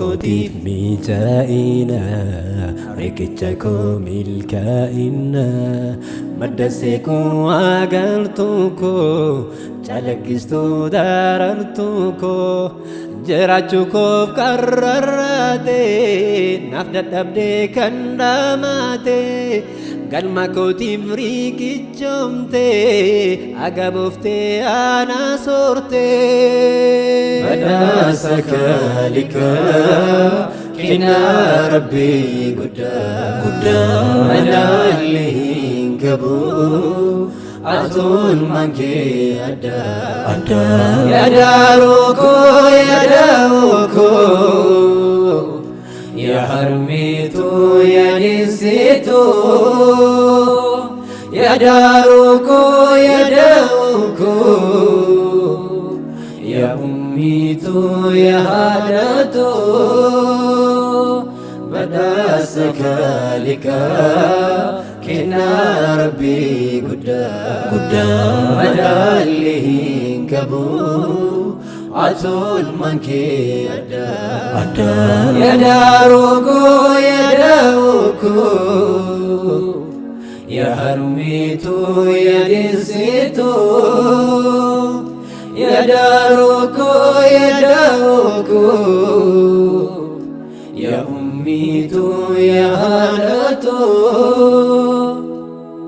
Kotif mijaina rikichako milkaina maddaseku agartuko chalakkistu darartuko jirachuko karrarate nafdadabde kandamate galma kotif rikichomte agabofte ana sorte بداسك لك كنا ربي قدام ملالين كبو أطول منكي أدا يا داروكو يا داوكو يا حرميتو يا نسيتو يا داروكو يا داوكو يا أميتو يا هادتو بداسك لك كنا ربي قدام مدالين كبو عطول منكي أدا يا داروكو يا داوكو يا هرميتو يا دنسيتو يا داروكو يا داوكو يا أميتو يا هالتو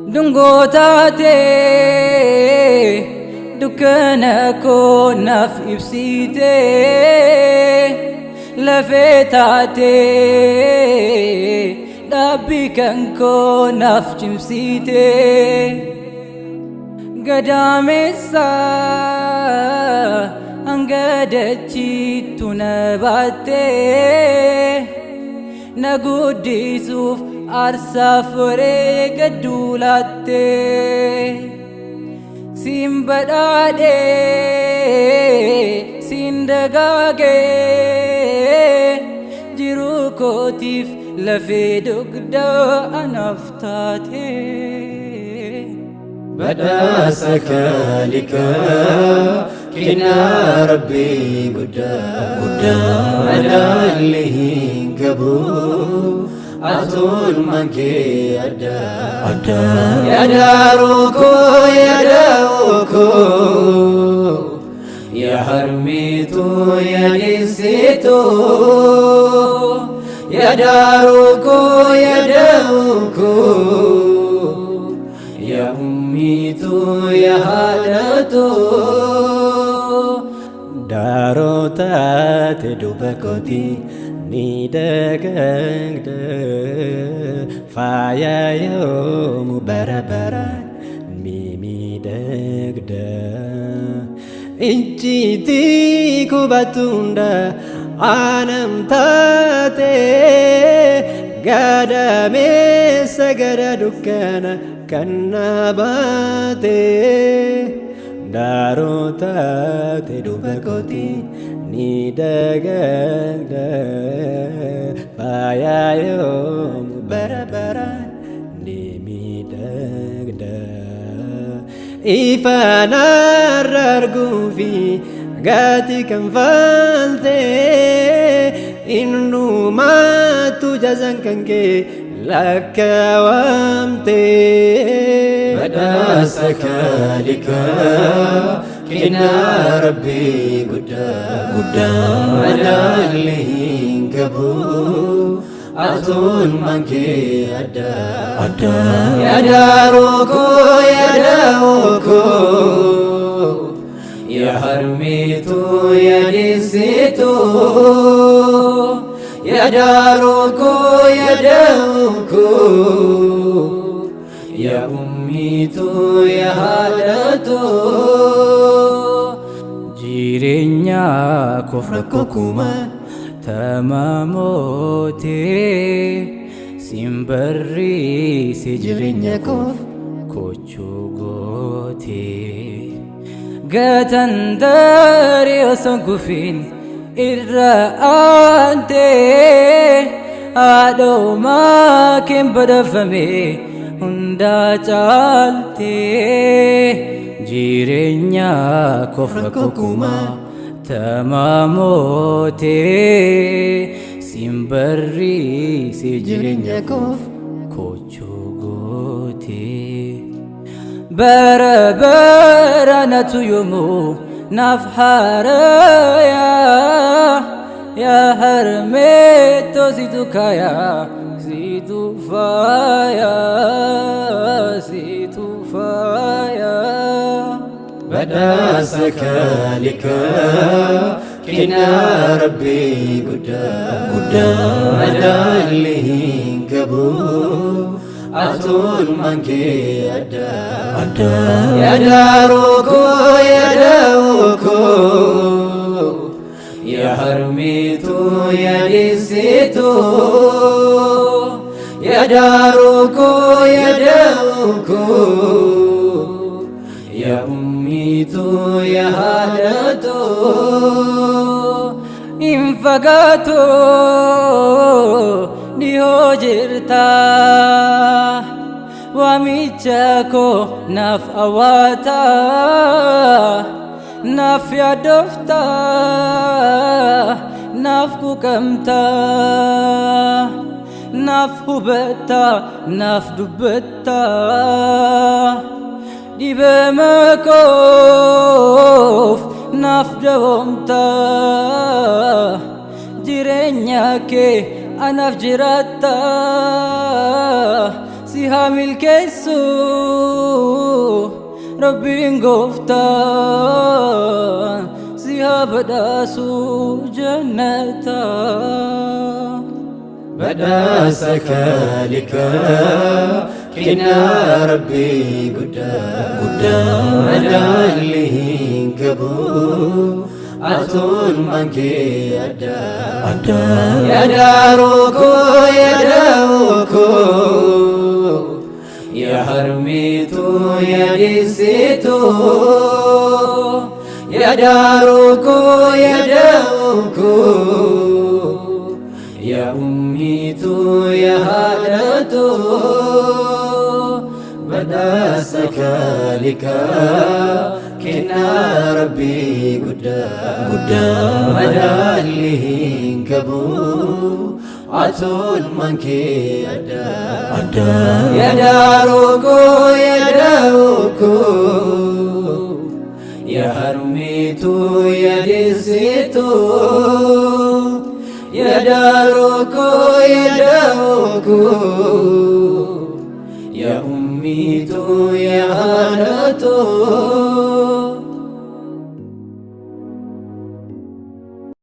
دنغوتاتي دكانكو نف إبسيتي لفتاتي دابي كنكو نف جمسيتي قداميسا أنقدتشي تنباتي نقودي سوف أرسافري قدولاتي سين بدادي سين دقاقي جيرو كوتيف لفي دقدا أنفتاتي بداسك لك كنا ربي قدام ملالين كبو أطول منكي أدا يا داروكو يا داوكو يا حرميتو يا نسيتو يا داروكو يا داوكو يا أميتو يا هادتو داروتات دوبكوتي نيدكنك فايا يوم بربرا ميمي دكدا انجيتي كوباتوندا عنم تاتي قدامي سجد دكانا كنباتي داروتاتي دوبكوتي نيدكنك فايا يوم بربرا ميمي دكدا إفانا رارقو في قاتي كنفالتي إنو ما تجازن كنكي لك وامتي بداسك لك كنا ربي قدام ملالين كبو أطول منكي أدا يا داروكو يا داوكو يا حرميتو يا نسيتو يا داروكو يا داوكو يا أميتو يا هادتو جيرينيا كفركو كوما تماموتي سيمبري سجرينيا كوف كوچوغوتي قاتن داري وسنكوفين irra aante haadhoo maakin badhaafame hundaa caalte jireenya koof rakkoo kumaa tamaamote siin barriise jireenya koof kochoo goote bara baranatu yoomuu naaf haaraya yaa harmeettoo situ kaya situ faaya situ faaya badhaasa kaalika kina rabbii guddaa madaalli hin qabu atul mankee addaa yaadaaroo koo yaadaa'oo koo yaa harmeetuu yaadessituu yaadaaroo koo yaadaa'oo koo yaa ummiituu yaa haadhatoo hin fagaatoo dhihoo jirta waamicha koo naaf awwaata naaf yaadofta naaf quuqamta naaf hubatta naaf dubbatta dhibama koof naaf dawoomta jireenya kee anaaf jiraatta si haa milkeessu rabbiin gooftaa si haa badhaasu jannata badhaasa kaalika kina rabbii guddaa madaalli hin qabu atul mankee addaa yaadaaroo koo yaadaa'oo koo yaa harmeetuu yaadessituu yaadaaroo koo yaadaa'oo koo yaa ummiituu yaa haadhatoo badhaasa kaalika kina rabbii guddaa madaalli hin qabu atul mankee addaa yaadaaroo koo yaadaa'oo koo yaa harmeetuu yaadessituu yaadaaroo koo yaadaa'oo koo yaa ummiituu yaa haadhatoo